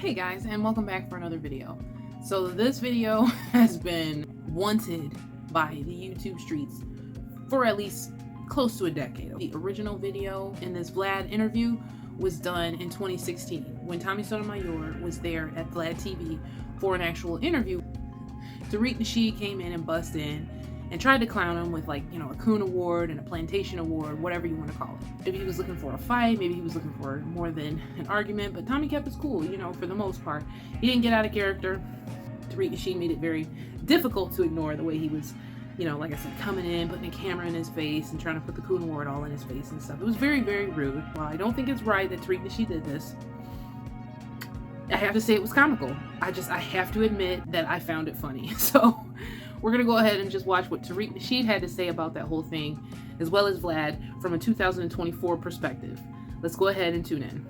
Hey guys, and welcome back for another video. So this video has been wanted by the YouTube streets for at least close to a decade. The original video in this Vlad interview was done in 2016 when Tommy Sotomayor was there at Vlad TV for an actual interview. Tariq Nasheed came in and bust in and tried to clown him with, like, you know, a Coon Award and a Plantation Award, whatever you want to call it. Maybe he was looking for a fight, maybe he was looking for more than an argument, but Tommy kept his cool, you know, for the most part. He didn't get out of character. Tariq Nasheed made it very difficult to ignore the way he was, you know, like I said, coming in, putting a camera in his face and trying to put the Coon Award all in his face and stuff. It was very, very rude. While I don't think it's right that Tariq Nasheed did this, I have to say it was comical. I have to admit that I found it funny. So we're gonna go ahead and just watch what Tariq Nasheed had to say about that whole thing, as well as Vlad from a 2024 perspective. Let's go ahead and tune in.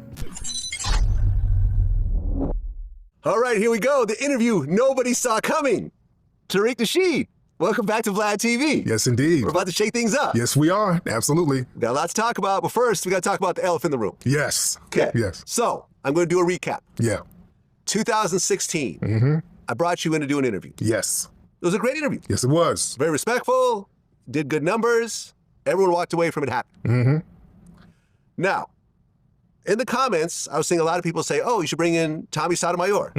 All right, here we go. The interview nobody saw coming. Tariq Nasheed, welcome back to Vlad TV. Yes, indeed. We're about to shake things up. Yes, we are. Absolutely. We got a lot to talk about, but first, we got to talk about the elephant in the room. Yes. Okay. Yes. So, I'm going to do a recap. Yeah. 2016, I brought you in to do an interview. Yes. It was a great interview. Yes, it was. Very respectful, did good numbers. Everyone walked away from it happy. Now, in the comments, I was seeing a lot of people say, oh, you should bring in Tommy Sotomayor.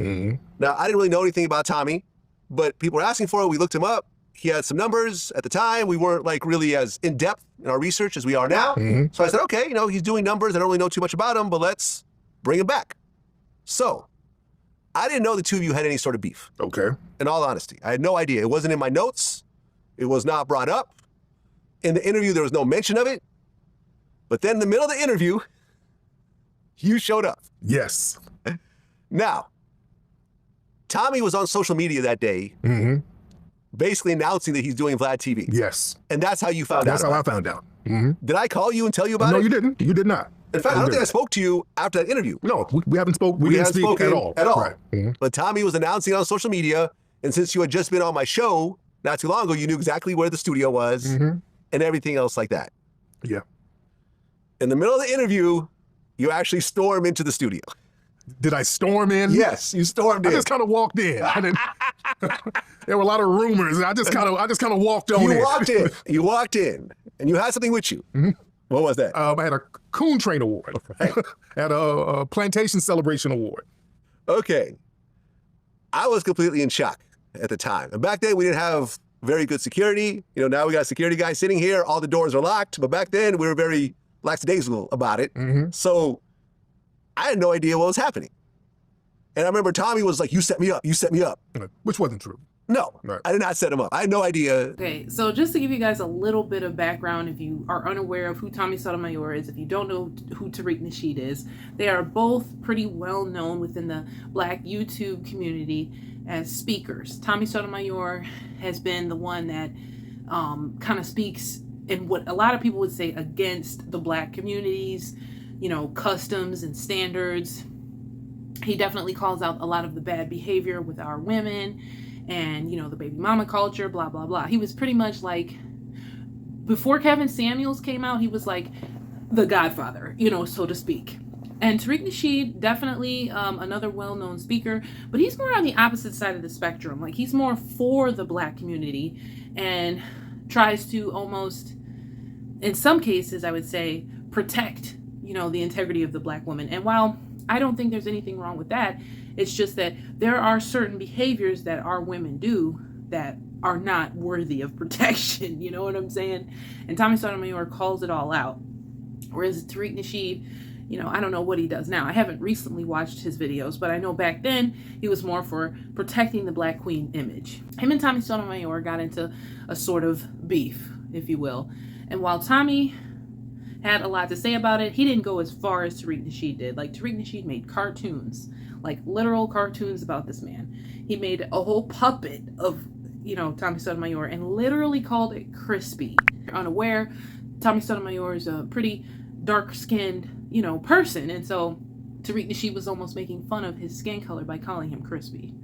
Now, I didn't really know anything about Tommy, but people were asking for it. We looked him up. He had some numbers. At the time, we weren't like really as in-depth in our research as we are now. So I said, okay, you know, he's doing numbers. I don't really know too much about him, but let's bring him back. So, I didn't know the two of you had any sort of beef. Okay. In all honesty, I had no idea. It wasn't in my notes. It was not brought up. In the interview, there was no mention of it. But then in the middle of the interview, you showed up. Yes. Now, Tommy was on social media that day, basically announcing that he's doing Vlad TV. Yes. And that's how you found out. That's how I found out. Did I call you and tell you about it? No, you didn't. You did not. In fact, I don't think I spoke to you after that interview. No, we haven't spoken. We didn't speak at all. Right. But Tommy was announcing on social media, and since you had just been on my show not too long ago, you knew exactly where the studio was and everything else like that. Yeah. In the middle of the interview, you actually storm into the studio. Did I storm in? Yes, you stormed in. I just kind of walked in. I didn't, there were a lot of rumors. And I just kind of walked on in. You walked in. You walked in, and you had something with you. What was that? I had a Coon Train Award. Right. Had a Plantation Celebration Award. Okay. I was completely in shock at the time. And back then, we didn't have very good security. You know, now we got a security guy sitting here. All the doors are locked. But back then, we were very lackadaisical about it. So I had no idea what was happening. And I remember Tommy was like, you set me up. You set me up. Which wasn't true. No, I did not set him up. I had no idea. Okay, so just to give you guys a little bit of background, if you are unaware of who Tommy Sotomayor is, if you don't know who Tariq Nasheed is, they are both pretty well known within the Black YouTube community as speakers. Tommy Sotomayor has been the one that kind of speaks in what a lot of people would say against the Black communities, you know, customs and standards. He definitely calls out a lot of the bad behavior with our women and, you know, the baby mama culture, blah, blah, blah. He was pretty much like, before Kevin Samuels came out, he was like the godfather, you know, so to speak. And Tariq Nasheed, definitely another well-known speaker, but he's more on the opposite side of the spectrum. Like, he's more for the Black community and tries to almost, in some cases, I would say, protect, you know, the integrity of the Black woman. And while I don't think there's anything wrong with that, it's just that there are certain behaviors that our women do that are not worthy of protection. You know what I'm saying? And Tommy Sotomayor calls it all out. Whereas Tariq Nasheed, you know, I don't know what he does now. I haven't recently watched his videos, but I know back then he was more for protecting the Black queen image. Him and Tommy Sotomayor got into a sort of beef, if you will. And while Tommy had a lot to say about it, he didn't go as far as Tariq Nasheed did. Like, Tariq Nasheed made cartoons, like literal cartoons about this man. He made a whole puppet of, you know, Tommy Sotomayor and literally called it Crispy. If you're unaware, Tommy Sotomayor is a pretty dark-skinned, you know, person. And so Tariq Nasheed was almost making fun of his skin color by calling him Crispy.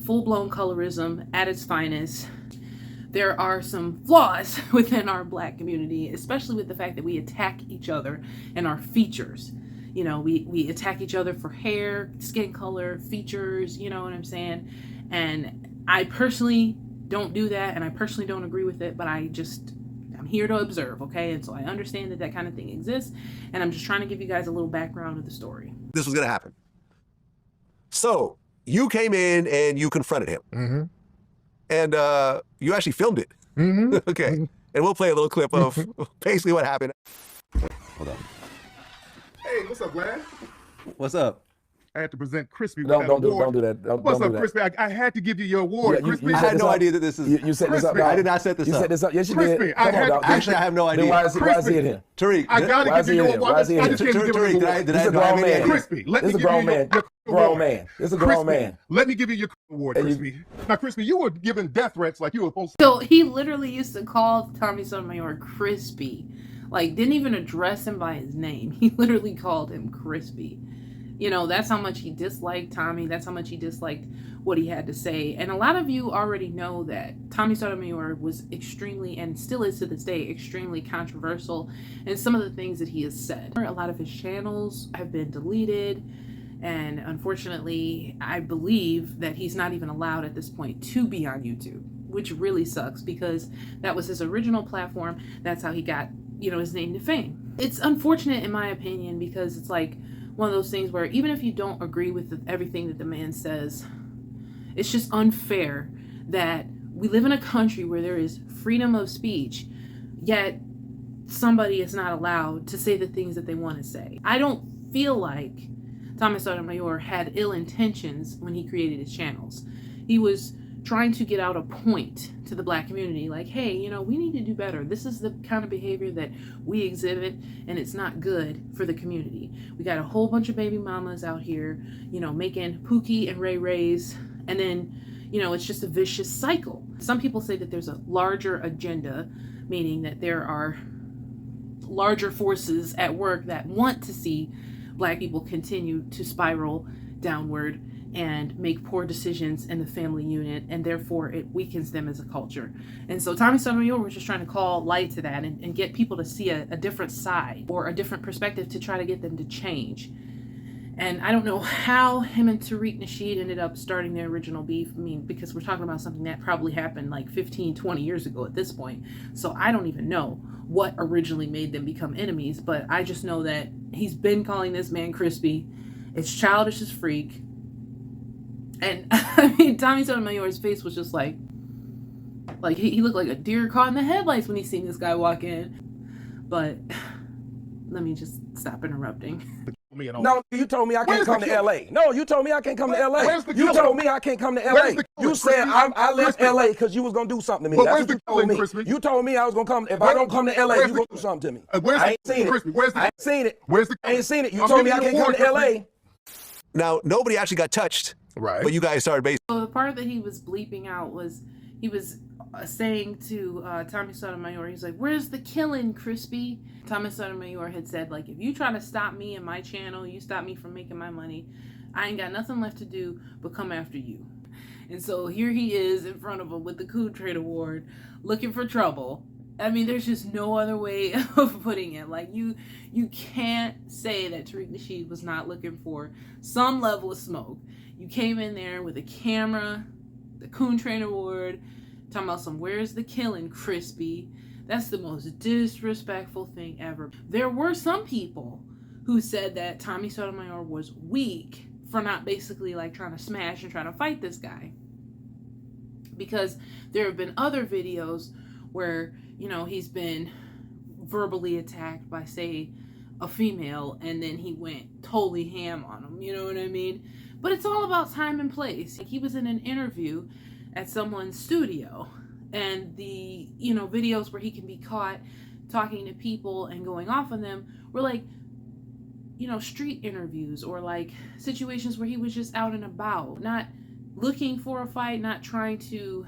Full-blown colorism at its finest. There are some flaws within our Black community, especially with the fact that we attack each other and our features. You know, we attack each other for hair, skin color, features, you know what I'm saying? And I personally don't do that, and I personally don't agree with it, but I'm here to observe, okay? And so I understand that kind of thing exists, and I'm just trying to give you guys a little background of the story. This was going to happen. So you came in and you confronted him. Mm-hmm. And you actually filmed it. Mm-hmm. Okay. Mm-hmm. And we'll play a little clip of basically what happened. Hold on. Hey, what's up, Vlad? What's up? I had to present Crispy with Don't that do award. that. What's Don't up, do that. Crispy? I had to give you your award, Yeah, you Crispy. I set had this no up. idea that this is. You set this up. Crispy. Dog. I did not set this You up. set this up. Yes, you Crispy, did. I Come on, had- dog. Actually, I have no Then idea. why is he in here? Tariq, I gotta Why is give he you in your here? award. Why is he I in just here? came to give you Tariq, your did I award. do This I is a have grown any man. idea? Crispy, let This me is a give you grown your man. award. Grown man. This is a grown Crispy, man. let me give you your award, And you- Crispy. Now, Crispy, you were given death threats like you were supposed to. So he literally used to call Tommy Sotomayor Crispy. Like, didn't even address him by his name. He literally called him Crispy. You know, that's how much he disliked Tommy. That's how much he disliked what he had to say. And a lot of you already know that Tommy Sotomayor was extremely, and still is to this day, extremely controversial in some of the things that he has said. A lot of his channels have been deleted. And unfortunately, I believe that he's not even allowed at this point to be on YouTube, which really sucks because that was his original platform. That's how he got, you know, his name to fame. It's unfortunate in my opinion because it's like one of those things where even if you don't agree with everything that the man says, it's just unfair that we live in a country where there is freedom of speech, yet somebody is not allowed to say the things that they want to say. I don't feel like Tommy Sotomayor had ill intentions when he created his channels. He was trying to get out a point to the black community, like, hey, you know, we need to do better. This is the kind of behavior that we exhibit, and it's not good for the community. We got a whole bunch of baby mamas out here, you know, making Pookie and Ray Rays, and then, you know, it's just a vicious cycle. Some people say that there's a larger agenda, meaning that there are larger forces at work that want to see black people continue to spiral downward and make poor decisions in the family unit, and therefore it weakens them as a culture. And so Tommy Sotomayor was just trying to call light to that and get people to see a different side or a different perspective to try to get them to change. And I don't know how him and Tariq Nasheed ended up starting their original beef. I mean, because we're talking about something that probably happened like 15, 20 years ago at this point. So I don't even know what originally made them become enemies, but I just know that he's been calling this man Crispy. It's childish as freak. And I mean, Tommy Sotomayor's face was just like he looked like a deer caught in the headlights when he seen this guy walk in. But let me just stop interrupting. No, you told me I can't come to L.A. No, you told me I can't come to L.A. You told me I can't come to L.A. You said I left L.A. because you was going to do something to me. That's what you told me. You told me I was going to come. If I don't come to L.A., you going to do something to me. I ain't seen it. I ain't seen it. I ain't seen it. You told me I can't come to L.A. Now, nobody actually got touched. Right. But you guys started basically. So the part that he was bleeping out was he was saying to Tommy Sotomayor, he's like, where's the killing, Crispy? Tommy Sotomayor had said, like, if you try to stop me and my channel, you stop me from making my money, I ain't got nothing left to do but come after you. And so here he is in front of him with the Coup Trade Award looking for trouble. I mean, there's just no other way of putting it. Like, you can't say that Tariq Nasheed was not looking for some level of smoke. You came in there with a camera, the Coon Train Award, talking about some, where's the killing, Crispy? That's the most disrespectful thing ever. There were some people who said that Tommy Sotomayor was weak for not basically like trying to smash and trying to fight this guy. Because there have been other videos where, you know, he's been verbally attacked by, say, a female, and then he went totally ham on him, you know what I mean? But it's all about time and place. Like, he was in an interview at someone's studio, and the, you know, videos where he can be caught talking to people and going off on them were like, you know, street interviews or like situations where he was just out and about, not looking for a fight, not trying to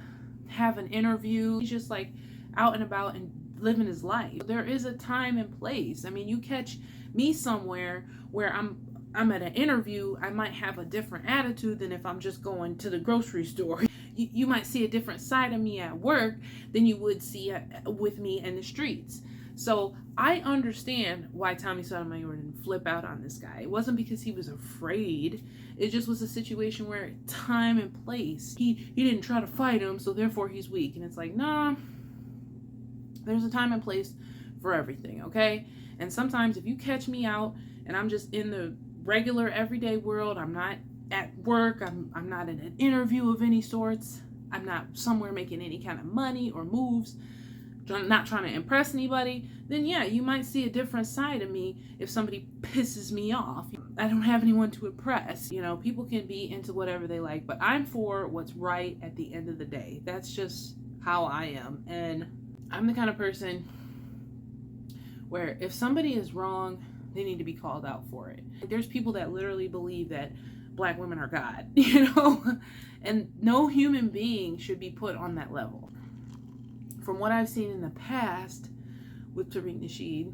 have an interview. He's just like out and about and living his life. There is a time and place. I mean, you catch me somewhere where I'm at an interview, I might have a different attitude than if I'm just going to the grocery store. You might see a different side of me at work than you would see with me in the streets. So I understand why Tommy Sotomayor didn't flip out on this guy. It wasn't because he was afraid. It just was a situation where time and place. He didn't try to fight him, so therefore he's weak. And it's like, nah, there's a time and place for everything, okay? And sometimes if you catch me out and I'm just in the regular everyday world, I'm not at work, I'm not in an interview of any sorts, I'm not somewhere making any kind of money or moves, not trying to impress anybody, then yeah, you might see a different side of me if somebody pisses me off. I don't have anyone to impress. You know, people can be into whatever they like, but I'm for what's right at the end of the day. That's just how I am. And I'm the kind of person where if somebody is wrong, they need to be called out for it. There's people that literally believe that Black women are God, you know, and no human being should be put on that level. From what I've seen in the past with Tariq Nasheed,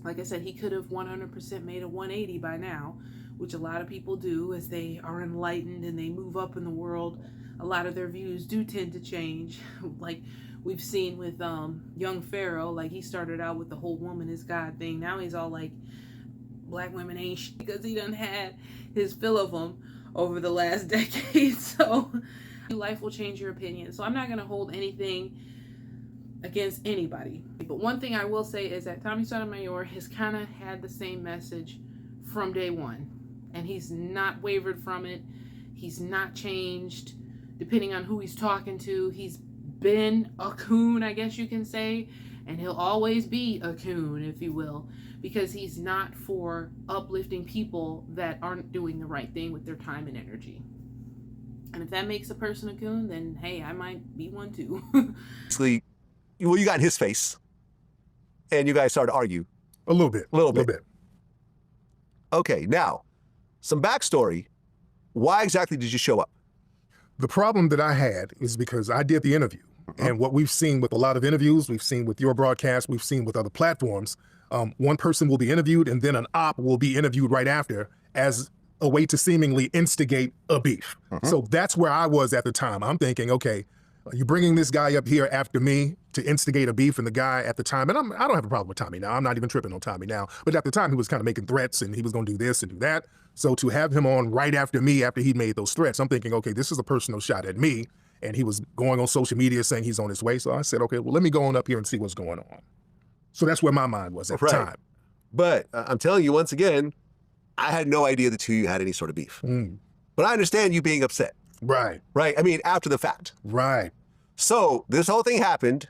like I said, he could have 100% made a 180 by now, which a lot of people do as they are enlightened and they move up in the world. A lot of their views do tend to change. Like we've seen with young Pharaoh, like he started out with the whole woman is God thing. Now he's all like, Black women ain't shit, because he done had his fill of them over the last decade. So life will change your opinion. So I'm not going to hold anything against anybody. But one thing I will say is that Tommy Sotomayor has kind of had the same message from day one. And he's not wavered from it. He's not changed. Depending on who he's talking to, he's been a coon, I guess you can say. And he'll always be a coon, if you will. Because he's not for uplifting people that aren't doing the right thing with their time and energy. And if that makes a person a coon, then hey, I might be one too. Basically, well, you got in his face, and you guys started to argue. A little bit. Okay, now, some backstory. Why exactly did you show up? The problem that I had is because I did the interview. And what we've seen with a lot of interviews, we've seen with your broadcast, we've seen with other platforms, one person will be interviewed and then an op will be interviewed right after as a way to seemingly instigate a beef. So that's where I was at the time. I'm thinking, okay, you're bringing this guy up here after me to instigate a beef, and the guy at the time, and I don't have a problem with Tommy now. I'm not even tripping on Tommy now. But at the time, he was kind of making threats, and he was going to do this and do that. So to have him on right after me, after he made those threats, I'm thinking, okay, this is a personal shot at me. And he was going on social media saying he's on his way. So I said, okay, well, let me go on up here and see what's going on. So that's where my mind was at the time. But I'm telling you once again, I had no idea the two of you had any sort of beef. But I understand you being upset. Right. Right? I mean, after the fact. Right. So this whole thing happened.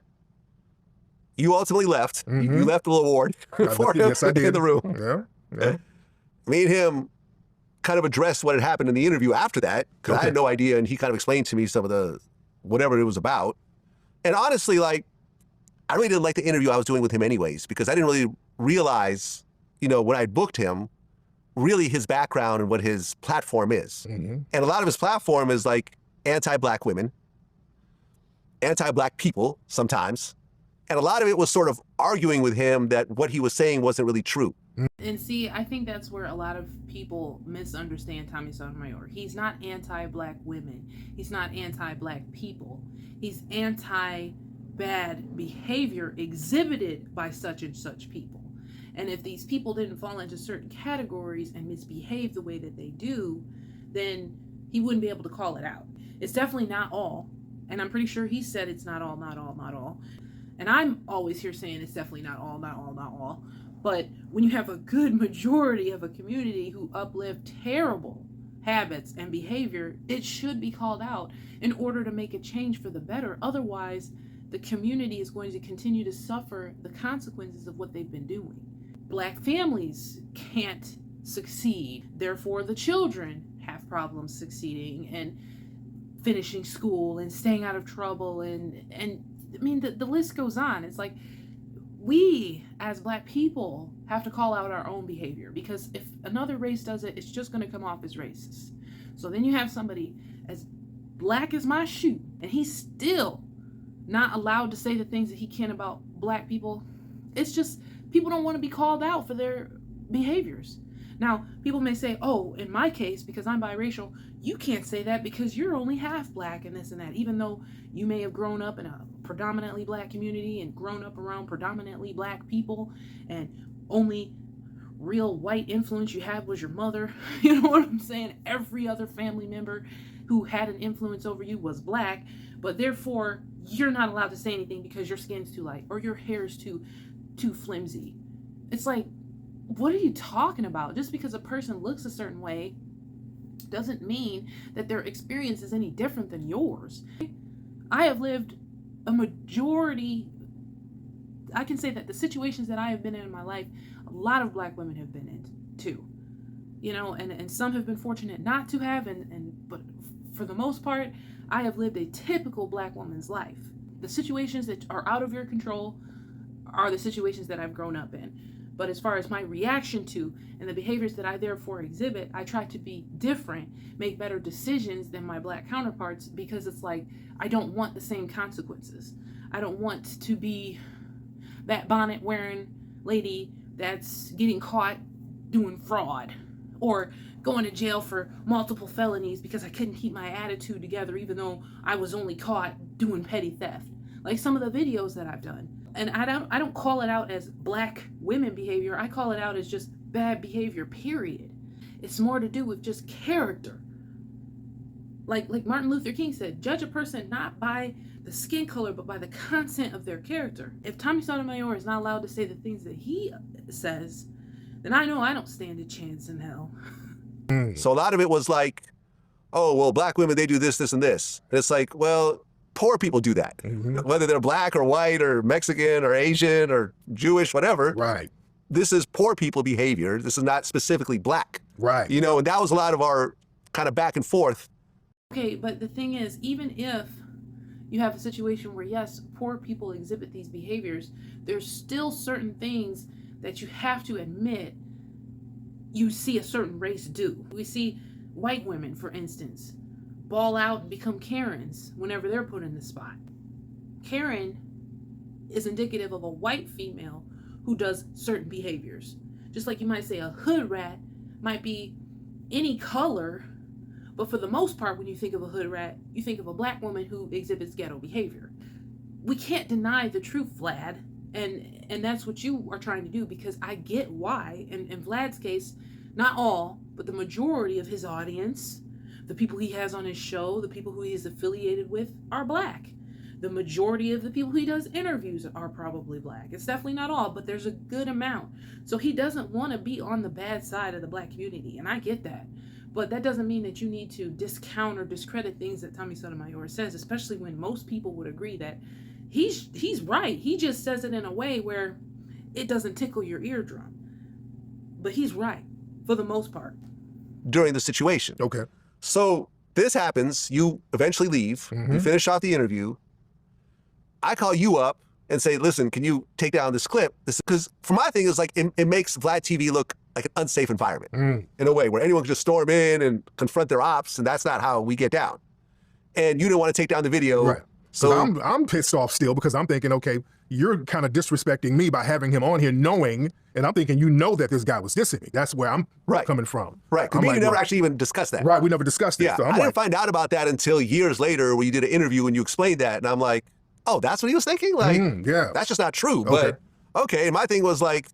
You ultimately left. You left a little award for him yes, I did. in the room. Yeah. Me and him kind of addressed what had happened in the interview after that, because I had no idea, and he kind of explained to me some of the, whatever it was about. And honestly, like, I really didn't like the interview I was doing with him anyways, because I didn't really realize, you know, when I booked him, really his background and what his platform is. And a lot of his platform is like anti-Black women, anti-Black people sometimes. And a lot of it was sort of arguing with him that what he was saying wasn't really true. And see, I think that's where a lot of people misunderstand Tommy Sotomayor. He's not anti-Black women. He's not anti-Black people. He's anti-bad behavior exhibited by such and such people. And if these people didn't fall into certain categories and misbehave the way that they do, then he wouldn't be able to call it out. It's definitely not all. And I'm pretty sure he said it's not all, not all, not all. And I'm always here saying it's definitely not all, not all, not all. But when you have a good majority of a community who uplift terrible habits and behavior, it should be called out in order to make a change for the better. Otherwise, the community is going to continue to suffer the consequences of what they've been doing. Black families can't succeed. Therefore, the children have problems succeeding and finishing school and staying out of trouble. And I mean, the list goes on. It's like, we as Black people have to call out our own behavior, because if another race does it, it's just going to come off as racist. So then you have somebody as Black as my shoe, and he's still not allowed to say the things that he can about Black people. It's just, people don't want to be called out for their behaviors. Now, people may say, oh, in my case, because I'm biracial, you can't say that because you're only half black and this and that, even though you may have grown up in a predominantly black community and grown up around predominantly black people, and only real white influence you had was your mother. You know what I'm saying? Every other family member who had an influence over you was black, but therefore you're not allowed to say anything because your skin's too light or your hair is too flimsy. It's like, what are you talking about? Just because a person looks a certain way doesn't mean that their experience is any different than yours. I have lived a majority, I can say that the situations that I have been in my life, a lot of black women have been in too. You know, and some have been fortunate not to have, but for the most part, I have lived a typical black woman's life. The situations that are out of your control are the situations that I've grown up in. But as far as my reaction to and the behaviors that I therefore exhibit, I try to be different, make better decisions than my black counterparts, because it's like, I don't want the same consequences. I don't want to be that bonnet wearing lady that's getting caught doing fraud or going to jail for multiple felonies because I couldn't keep my attitude together even though I was only caught doing petty theft. Like some of the videos that I've done. And I don't call it out as black women behavior. I call it out as just bad behavior, period. It's more to do with just character. Like Martin Luther King said, judge a person not by the skin color, but by the content of their character. If Tommy Sotomayor is not allowed to say the things that he says, then I know I don't stand a chance in hell. So a lot of it was like, oh, well, black women, they do this, this, and this. And it's like, well, poor people do that. Whether they're black or white or Mexican or Asian or Jewish, whatever. Right. This is poor people behavior. This is not specifically black. Right. You know, and that was a lot of our kind of back and forth. Okay, but the thing is, even if you have a situation where, yes, poor people exhibit these behaviors, there's still certain things that you have to admit you see a certain race do. We see white women, for instance, ball out and become Karens whenever they're put in the spot. Karen is indicative of a white female who does certain behaviors. Just like you might say a hood rat might be any color, but for the most part, when you think of a hood rat, you think of a black woman who exhibits ghetto behavior. We can't deny the truth, Vlad, and that's what you are trying to do, because I get why. In Vlad's case, not all, but the majority of his audience, the people he has on his show, the people who he is affiliated with, are black. The majority of the people he does interviews are probably black. It's definitely not all, but there's a good amount. So he doesn't want to be on the bad side of the black community, and I get that. But that doesn't mean that you need to discount or discredit things that Tommy Sotomayor says, especially when most people would agree that he's right. He just says it in a way where it doesn't tickle your eardrum. But he's right, for the most part. During the situation. Okay. So this happens, you eventually leave, you finish off the interview. I call you up and say, listen, can you take down this clip? Because for my thing is like, it makes Vlad TV look like an unsafe environment in a way where anyone can just storm in and confront their ops, and that's not how we get down. And you didn't want to take down the video. Right. So I'm pissed off still because I'm thinking, okay, you're kind of disrespecting me by having him on here knowing, and I'm thinking, you know that this guy was dissing me. That's where I'm coming from. Right, because we never actually even discussed that. Right, we never discussed it. Yeah, So I didn't find out about that until years later when you did an interview and you explained that, and I'm like, oh, that's what he was thinking? Like, yeah. That's just not true. But, okay, and my thing was like,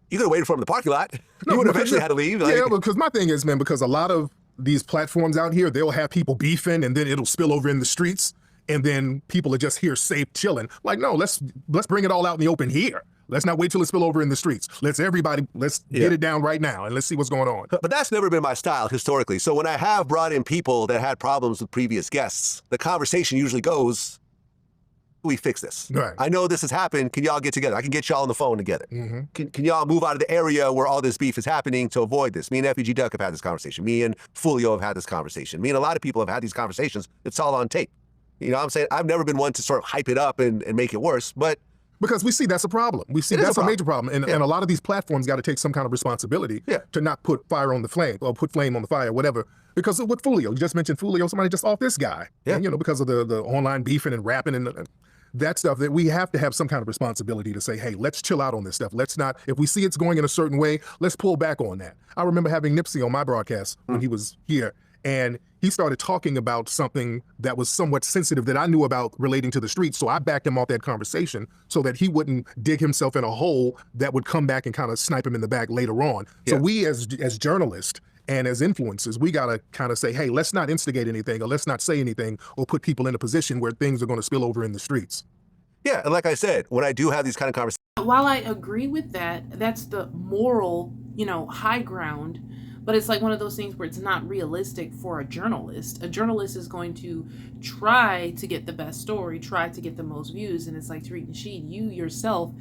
you could have waited for him in the parking lot. You would have eventually had to leave. Like, yeah, because my thing is, man, because a lot of these platforms out here, they'll have people beefing and then it'll spill over in the streets and then people are just here safe chilling. Like, no, let's bring it all out in the open here. Let's not wait till it spill over in the streets. Let's get it down right now and let's see what's going on. But that's never been my style historically. So when I have brought in people that had problems with previous guests, the conversation usually goes, we fix this. Right. I know this has happened. Can y'all get together? I can get y'all on the phone together. Can y'all move out of the area where all this beef is happening to avoid this? Me and FEG Duck have had this conversation. Me and Fulio have had this conversation. Me and a lot of people have had these conversations. It's all on tape. You know what I'm saying? I've never been one to sort of hype it up and make it worse, but because we see that's a problem. We see that's a major problem. And a lot of these platforms got to take some kind of responsibility to not put fire on the flame or put flame on the fire, whatever. Because with Fulio, you just mentioned Fulio, somebody just off this guy. And, you know, because of the online beefing and rapping and that stuff that we have to have some kind of responsibility to say, hey, let's chill out on this stuff. Let's not, if we see it's going in a certain way, let's pull back on that. I remember having Nipsey on my broadcast when he was here, and he started talking about something that was somewhat sensitive that I knew about relating to the streets. So I backed him off that conversation so that he wouldn't dig himself in a hole that would come back and kind of snipe him in the back later on. So we as journalists and as influencers, we got to kind of say, hey, let's not instigate anything, or let's not say anything or put people in a position where things are going to spill over in the streets. Yeah, and like I said, when I do have these kind of conversations. While I agree with that, that's the moral, high ground. But it's like one of those things where it's not realistic for a journalist. A journalist is going to try to get the best story, try to get the most views. And it's like, Tariq Nasheed, you yourself,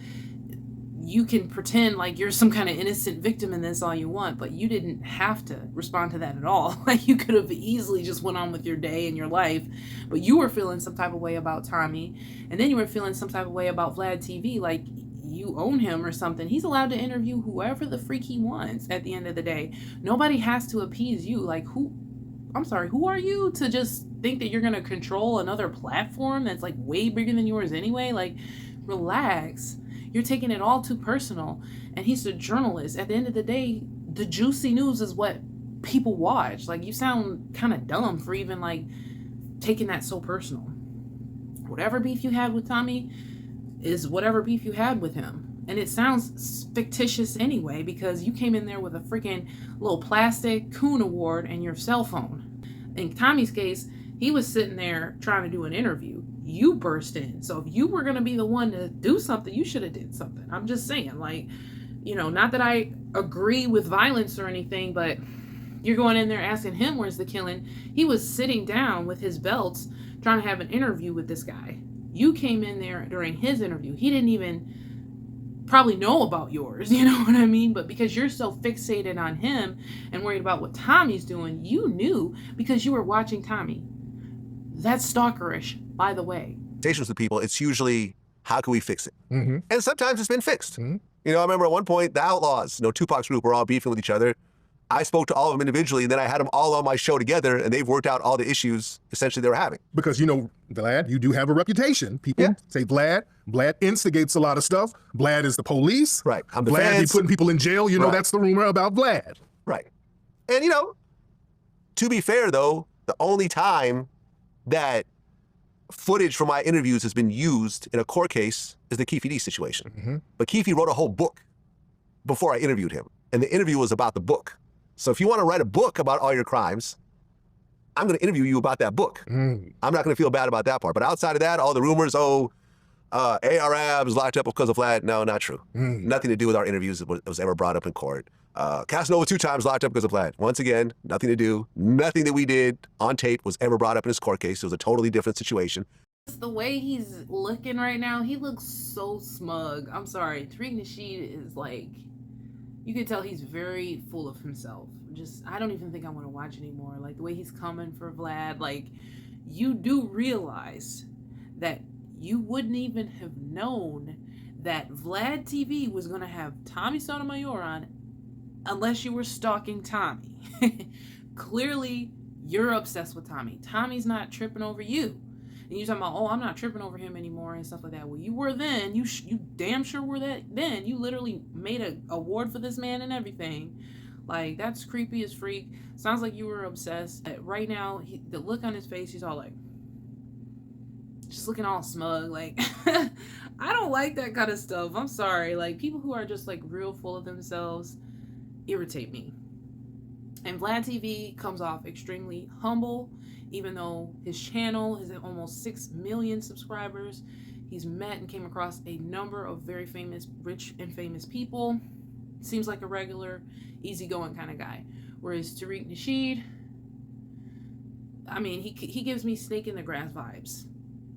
you can pretend like you're some kind of innocent victim in this all you want, but you didn't have to respond to that at all. Like, you could have easily just went on with your day and your life, but you were feeling some type of way about Tommy. And then you were feeling some type of way about Vlad TV. Like, you own him or something. He's allowed to interview whoever the freak he wants at the end of the day. Nobody has to appease you. Like, who are you to just think that you're going to control another platform that's like way bigger than yours anyway? Like, relax. You're taking it all too personal. And he's a journalist. At the end of the day, the juicy news is what people watch. Like, you sound kind of dumb for even like taking that so personal. Whatever beef you had with Tommy is whatever beef you had with him. And it sounds fictitious anyway, because you came in there with a freaking little plastic coon award and your cell phone. In Tommy's case, he was sitting there trying to do an interview. You burst in. So if you were going to be the one to do something, you should have did something. I'm just saying, like, not that I agree with violence or anything, but you're going in there asking him where's the killing. He was sitting down with his belts trying to have an interview with this guy. You came in there during his interview. He didn't even probably know about yours, you know what I mean? But because you're so fixated on him and worried about what Tommy's doing, you knew because you were watching Tommy. That's stalkerish, by the way. Conversations with people, it's usually, how can we fix it? Mm-hmm. And sometimes it's been fixed. Mm-hmm. I remember at one point, the Outlaws, Tupac's group, were all beefing with each other. I spoke to all of them individually, and then I had them all on my show together, and they've worked out all the issues essentially they were having. Because, Vlad, you do have a reputation. People say Vlad instigates a lot of stuff. Vlad is the police. Right. I'm the Vlad feds. be putting people in jail. That's the rumor about Vlad. Right. And, to be fair, though, the only time that footage from my interviews has been used in a court case is the Keefe D situation. Mm-hmm. But Keefe wrote a whole book before I interviewed him, and the interview was about the book. So if you want to write a book about all your crimes, I'm going to interview you about that book. I'm not going to feel bad about that part. But outside of that, all the rumors, ARAB is locked up because of Vlad. No, not true. Nothing to do with our interviews that was ever brought up in court. Casanova 2 times locked up because of Vlad. Once again, nothing to do. Nothing that we did on tape was ever brought up in his court case. It was a totally different situation. The way he's looking right now, he looks so smug. I'm sorry. Tariq Nasheed is like, you can tell he's very full of himself. I don't even think I want to watch anymore. Like, the way he's coming for Vlad, like, you do realize that you wouldn't even have known that Vlad TV was going to have Tommy Sotomayor on unless you were stalking Tommy. Clearly, you're obsessed with Tommy. Tommy's not tripping over you. And you're talking about, I'm not tripping over him anymore and stuff like that. Well, you were then. You damn sure were that then. You literally made an award for this man and everything. Like, that's creepy as freak. Sounds like you were obsessed. Right now, the look on his face, he's all like, just looking all smug. Like, I don't like that kind of stuff. I'm sorry. Like, people who are just like real full of themselves irritate me. And Vlad TV comes off extremely humble, even though his channel is at almost 6 million subscribers. He's met and came across a number of very famous, rich and famous people. Seems like a regular, easygoing kind of guy. Whereas Tariq Nasheed, I mean, he gives me snake in the grass vibes.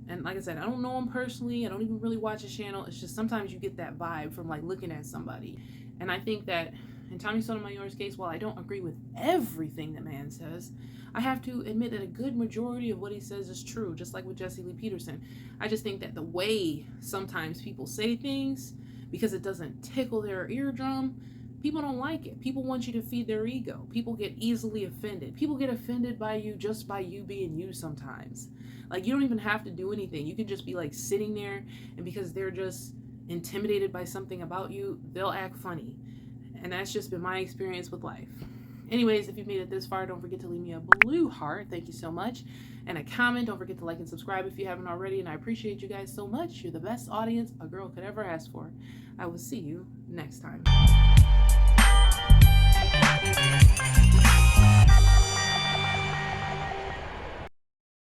And like I said, I don't know him personally. I don't even really watch his channel. It's just sometimes you get that vibe from like looking at somebody. And I think that in Tommy Sotomayor's case, while I don't agree with everything the man says, I have to admit that a good majority of what he says is true, just like with Jesse Lee Peterson. I just think that the way sometimes people say things, because it doesn't tickle their eardrum, people don't like it. People want you to feed their ego. People get easily offended. People get offended by you just by you being you sometimes. Like, you don't even have to do anything. You can just be like sitting there, and because they're just intimidated by something about you, they'll act funny. And that's just been my experience with life. Anyways, if you've made it this far, don't forget to leave me a blue heart. Thank you so much. And a comment. Don't forget to like and subscribe if you haven't already. And I appreciate you guys so much. You're the best audience a girl could ever ask for. I will see you next time.